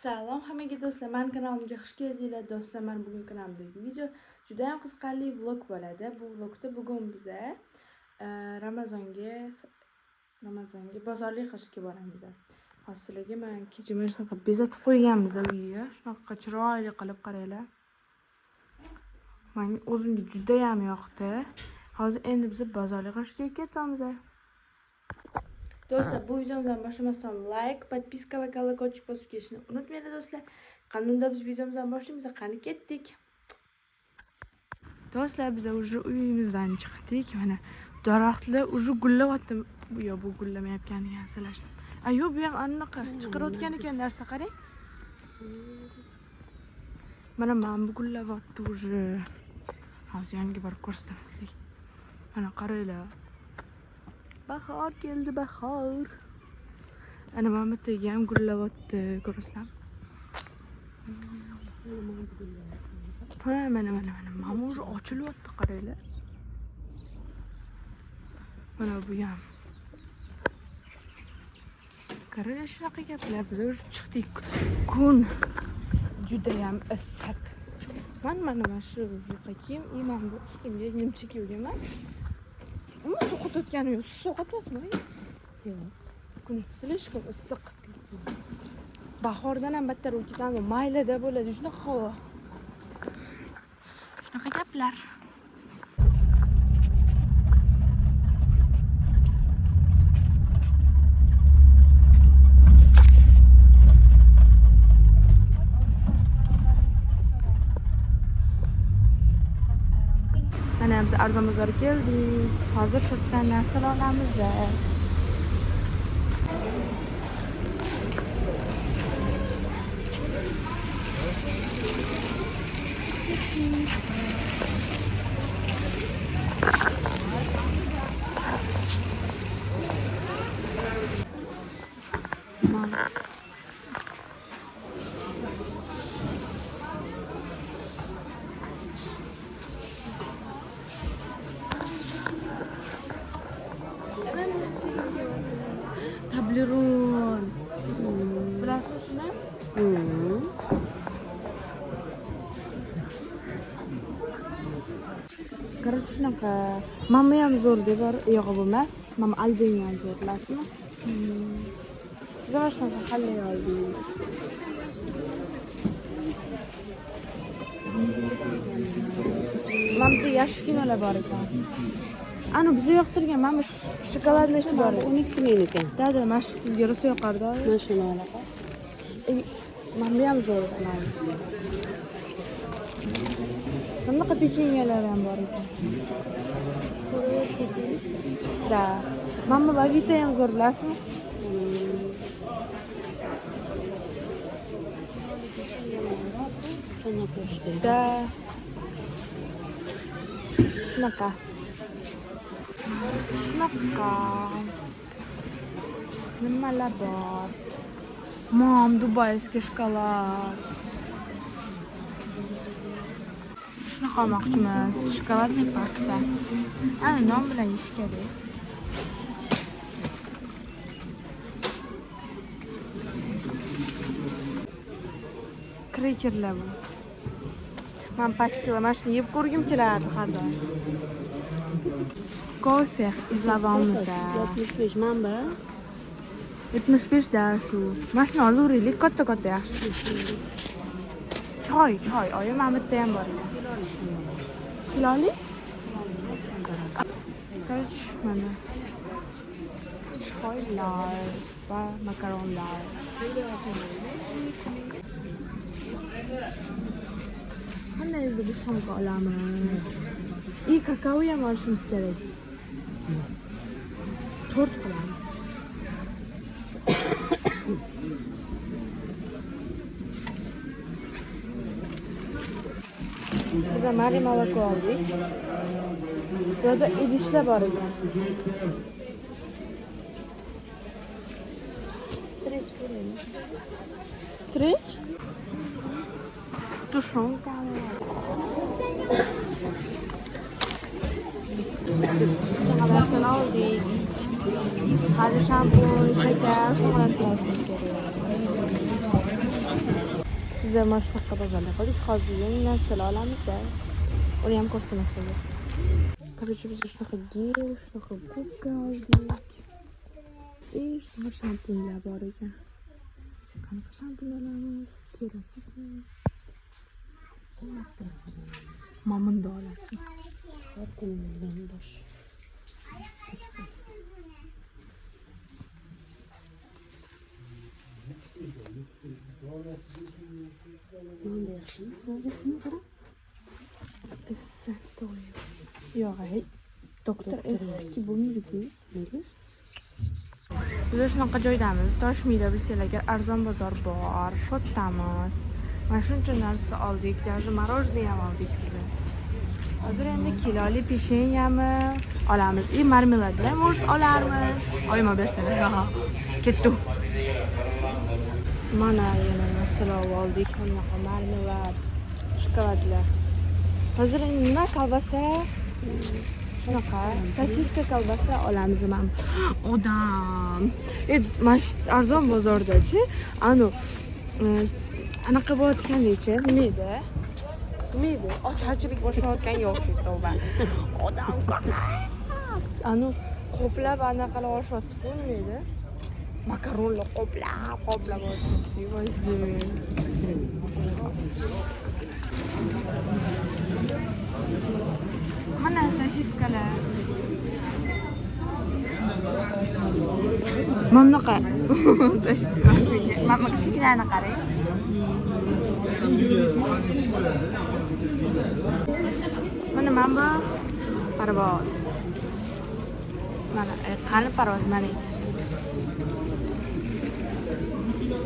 Salom hammaga do'stlar, men kanalimga xush keldinglar do'stlar. Men bugun kanalimdagi video juda ham qiziqarli vlog bo'ladi. Bu vlogda bugun biz Ramazonga bozorlik qilishga boramiz. Hozirga men kechimni shunaqa bezatib qo'yganmiz uyga. Shunaqa chiroyli qilib qaranglar. Menga o'zimga juda ham yoqdi. Hozir endi biz bozorlik qilishga ketamiz. Do'stlar, bu videomizni boshlamasdan like, podpiska va колокольчик bosib ketishni unutmanglar do'stlar. Qanunda biz videomizni boshlaymiz, qani ketdik. Do'stlar, biz уже uyimizdan chiqdik. Mana daraxtlar уже gullayapti. Bu gullamayotganiga hazillashdim. Ayo, bu ham anaqa chiqarayotgan ekan narsa qarang. Mana bu gullayapti уже. Hozir yangi bir ko'rsatmaslik. Mana qaranglar. Bahor keldi, bahor. Ana mana tegi ham gullayapti, ko'rasizlar. Ha, mana уже ochilyapti, qaranglar. Mana bu ham. Qaranglar, shunaqa gaplar. Biz уже chiqdik. Kun juda ham issiq. Mana shu yuqa kiyim, imam bu ustimga nimcha kiyganman. Umuman so'qitayotgani yo'q. Siz so'qityapsizmi? Yo'q. Kun slishkom issiq. Bahordan ham battar o'tgan, maylada bo'ladi shunaqa havo. Shunaqa gaplar. Mana biz arzon bozorga keldik. Hozir shu yerdan narsalar olamiz. Tableron. Bilasizmi shuni? Qarang shunaqa. Mamma ham zo'r deb yo'q bo'lmas. Mamma albin ham zo'r, bilasizmi? Biz shunaqa xallay oldik. Mamda yosh kinolar bor ekan. Ana bizni yoqtirgan mana shokoladnisi bor. 12 ming ekan. Dada, mana shu sizga rosa yoqardi. Mana shuni olaqa. Mamda ham zo'r ekan. Bunaqa pechenyelar ham bor ekan. Da. Mamma vagita ham zo'r, bilasizmi? Da. Shunaqa. Nimalar bor? Mom, dubayskiy shokolad. Shunaqa olmoqchimiz. Shokoladli pasta. Ana non bilan yeyish kerak. Krekerlar bu. Men pastila mana shuni yeb ko'rgim kelardi har doim. Kofe izlavomiz. 75 manba. 75 da shu. Mana shuni olaveraylik, katta yaxshi. Choy, oyim mana bitta ham bor ekan. Kiloli? Qarach mana. Choylar va makaronlar. Qanday o'zi shomga olamiz? Kakao ham olishimiz kerak. Tort qilamiz. Biz mari moloko oldik. Bu yerda idishlar bor ekan. Streç? Tushonka. Şokoladını aldık. Hadi şampun, şeker, şokoladını aldık. biz ham mana shunaqa bozorlar qildik. Hozir yangi narsalar olamiz-da. Uni ham ko'rsatmasizlar. Короче, biz shunaqa gel, shunaqa gubka oldik. Shunaqa shampunlar bor ekan. Qanaqa shampun olamiz? Kelasizmi? Mamunda olasiz. Har kundan bosh. Mana yaxshimi? Savdasini qarang. To'y. Yo'q, ay. Doktor eski bo'lmaydi-ku. Biz shunaqa joydamiz. Toshmiyda bilsanglar, agar arzon bozor bor, shodtamiz. Mana shuncha narsa oldik, даже мороженое ham oldik biz. Hozir endi kiloli peshenyami olamiz. Marmeladni ham olarmiz. Oyma bersalar. Ketdi. Mana yana narsalar oldik. Bunaqa marmelad, shokoladlar. Hozir endi nima kolbasa, shunaqa sosiska kolbasa olamiz ham. Odam. Mana arzon bozordachi, anaqa bo'layotgandek-chi, nima edi? Ocharchilik boshlayotgan yo'q tavba. Odam ko'p. Qoplab anaqalar olishyapti-ku, nima edi? Makaronlar qoplab olishyapti. Vozi. Mana sosiskalar. Mamnaqa. Mamma kichiklarni qarang. Mana bu parvoz. Mana qani parvoz mana.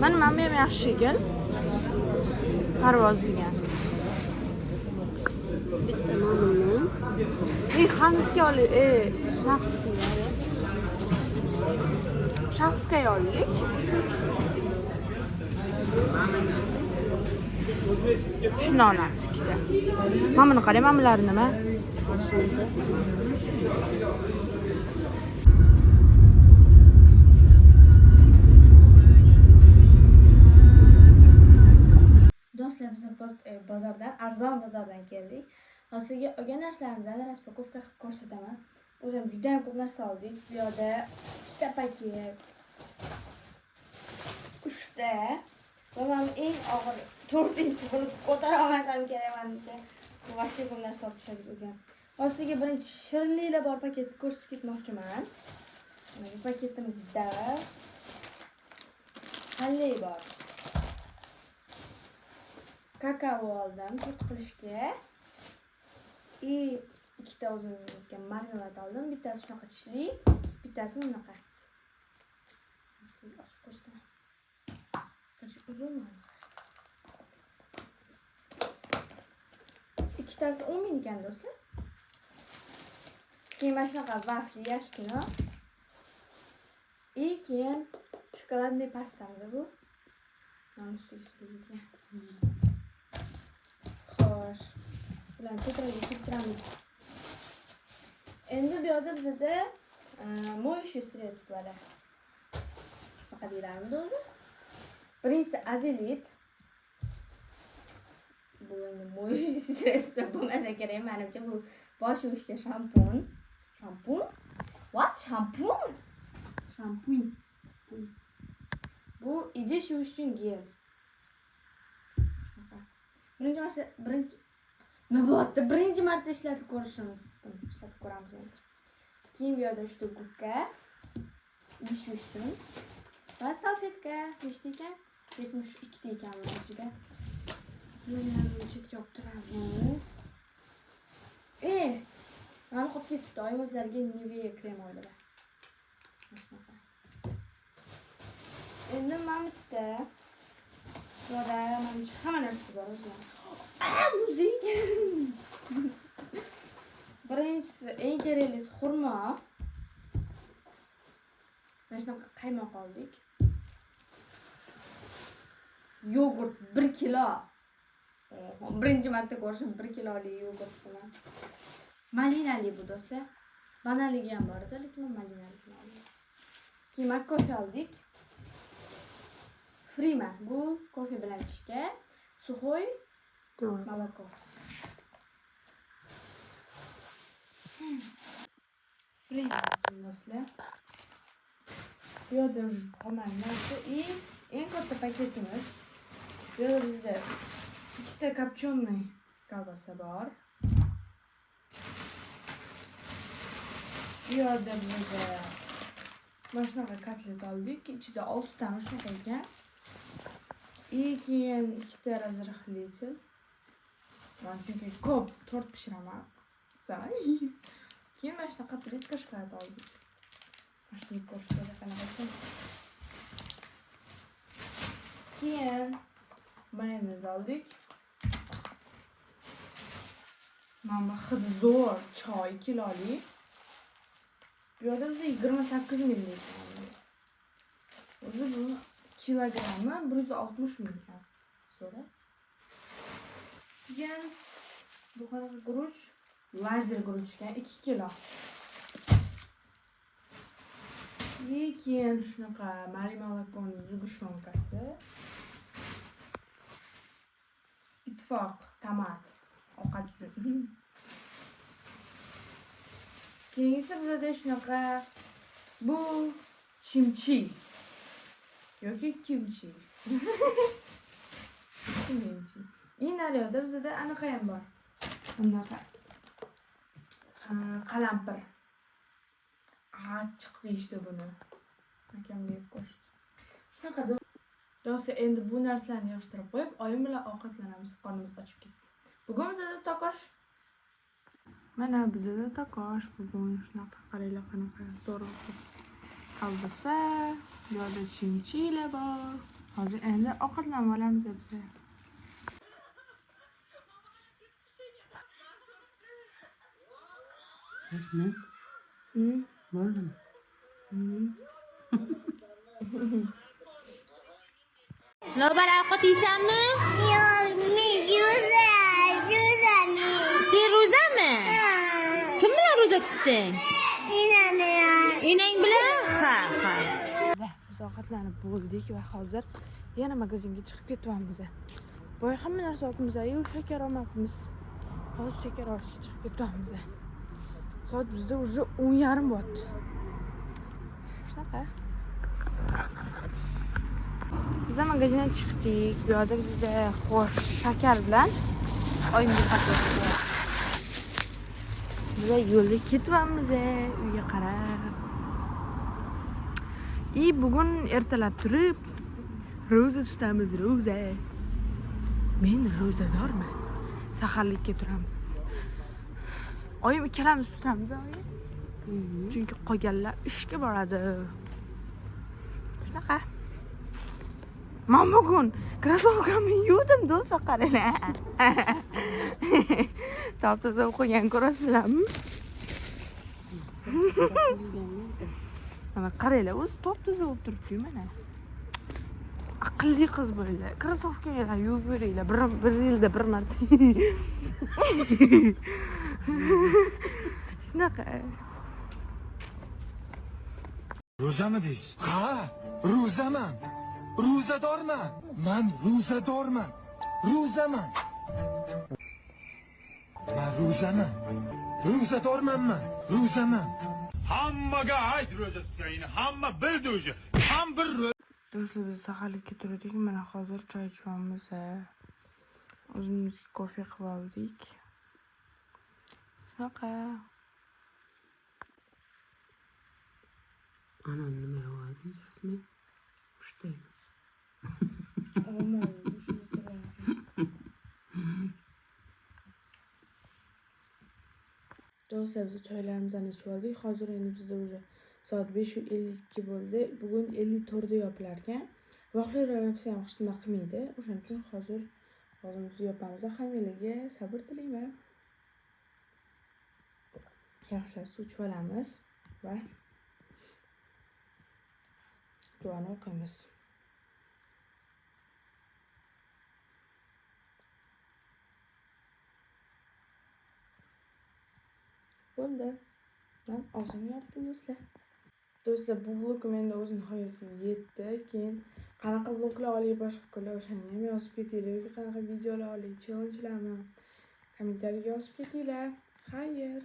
Mana ham yaxshi ekan. Parvoz degan. Bitta mamnun. Xansga olib, shaxsga oldik. Shuni olamiz ikkita. Mana buni qarang, mana bular nima? Do'stlar, biz bozordan, arzon bozordan keldik. Hozirga olgan narsalarimizni raspakovka qilib ko'rsataman. O'zim juda ham ko'p narsa oldik. Bu yerda ikkita paket, 3 ta va men eng og'ir 4-inchi bo'lib ko'tara olmasam kerak menimcha. Bu vashli ko'p narsa olib tashladik o'zim. Hozirga birinchi shirinliklar bor paketni ko'rsatib ketmoqchiman. Bu paketimizda qalay bor. Kakao oldim tut qilishga. Ikkita o'zimizga marmelad oldim. Bittasi shunaqa tishli, bittasi bunaqa. Ochib ko'rsataman. Uzun. Ikkitasi 10 ming ekan do'stlar. Keyin mana shunaqa vafli yashkino. Keyin shokoladli pastamda bu. Mana ustiga. Xo'sh. Bularni to'g'ri Endi bu yerda bizda mo'yshiy sredstvolar. Shunaqa deylarmiz o'zi. Birinchisi azelit. Bu endi mo'yshiy sredstvo bo'lmasa kerak, menimcha bu bosh yuvishga shampun. What? Shampun. Bu idish yuvish uchun gel. Birinchi marta ishlatib ko'ramiz endi. Keyin bu yerda shu gubka, idish yuvish uchun va salfetka, nechta ekan? 72 ta ekan bu ichida. Buni chetga olib turamiz. Mana qolib ketibdi. Oyim o'zlariga Nivea krem oldilar. Endi mana bitta burada hamma narsa bor o'zlar. Muzdek. Birinchisi eng keraklisi xurmo. Mana shunaqa qaymoq oldik. Yogurt 1 kilo. Birinchi marta ko'rishim 1 kiloli yogurt bilan. Malinali bu do'stlar. Banaligi ham bor edi, lekin men malinalikni oldim. Keyin kofe oldik. Frima bu kofe bilan ichishga. Сухой To'g'ri. молоко. Free do'stlar. Bu yerda qolmadi narsa eng katta paketimiz. Bu yerda bizda ikkita kopchonniy kolbasa bor. Bu yerda bizda mana shunaqa kotlet oldik. Ichida 6 ta shunaqa ekan. Keyin ikkita razrahlitel. Men chunki ko'p tort pishiraman. Keyin mana shunaqa plitka shokolad oldik. Mana shuni ko'rsatib qanaqa ekan. Keyin mayonez oldik. Mana hidi zo'r choy kiloli. Bu yerda bizda 28 ml ekan. O'zi bu kilogrammi 160 ml ekan. So'ra. Keyin bu qanaqa guruch? Lazer guruch ekan 2 kilo. Keyin shunaqa Mali Malakoning zugushonkasi. Ittifoq tomat ovqat uchun. Keyin esa bizda shunaqa bu chimchi yoki kimchi. Kimchi. Naryoqda bizda anaqa ham bor. Bunaqa qalampir. Chiqdi işte buni. Akamga yeb qo'shdi. Shunaqa do'stlar, endi bu narsalarni yig'ishtirib qo'yib, oyim bilan ovqatlanamiz. Qornimiz ochib ketdi. Bugun bizda tokosh. Mana bizda tokosh bugun shunaqa qaranglar qanaqa zo'rg'a kolbasa, bu yerda chimchilar bor. Hozir endi ovqatlanib olamiz biz. Rasman? Bo'ldimi? Lobar ovqat yeysanmi? Yo'q, men ro'zami. Sen ro'zami? Kim bilan ro'za tutding? Enang bilan? Ha. Biz ovqatlanib bo'ldik va hozir yana magazinga chiqib ketyapmiz. Boya hamma narsa olibmiz-yu, shakar olmabmiz. Hozir shakar olishga chiqib ketyapmiz. Soat bizda уже 10:30 bo'ldi. Shunaqa. Biz magazindan chiqdik. Bu yerda bizda xo'sh shakar bilan oyimga qatnashdik. Biz yo'lga ketyapmiz, uyga qarab. Bugun ertalab turib ro'za tutamiz, ro'za. Men ro'zadorman. Saharlikka turamiz. Oyim ikkalamiz tutamiz, oyim. Chunki qolganlar ishga boradi. Shunaqa. Men bugun krossovkamni yuvdim, do'stlar, qaranglar. Top-toza qo'ygan ko'rasizlarmi? Mana qaranglar, o'zi top-toza bo'lib turibdi mana. Aqlli qiz bo'linglar. Krossovkalar yuvib beringlar. Bir yilda bir marta. Shunaqa. Ro'zami deysiz? Ha, ro'zaman. Ro'zadorman. Men ro'zadorman. Ro'zaman. Men ro'zaman. Ro'zadormanman. Ro'zaman. Hammaga ayt ro'za tutganingni, hamma bildi o'zi. Ham bir Do'stlar, biz saharlikka turdik. Mana hozir choy ichamiz. O'zimizga kofe qilib oldik. Shunaqa. Ana nima yeyapti, Jasmin? Mushtaymi? Do'stlar, biz choylarimizni ichib oldik. Hozir endi bizda уже soat 5:52 bo'ldi. Bugun 54 da yopilar ekan. Vaqtlar yopsa ham hech nima qilmaydi. O'shaning uchun hozir o'zimizni yopamiz. Hammalarga sabr tilayman. Yaxshilab suv ichib olamiz va duoni o'qiymiz. Bo'ldi. Men og'zimni yopdim do'stlar. Do'stlar, bu vlogim endi o'z nihoyasiga yetdi. Keyin qanaqa vloglar olaylik, boshqa kunlar o'shani ham yozib ketinglar yoki qanaqa videolar olaylik, challenge'larmi, kommentariyga yozib ketinglar. Xayr.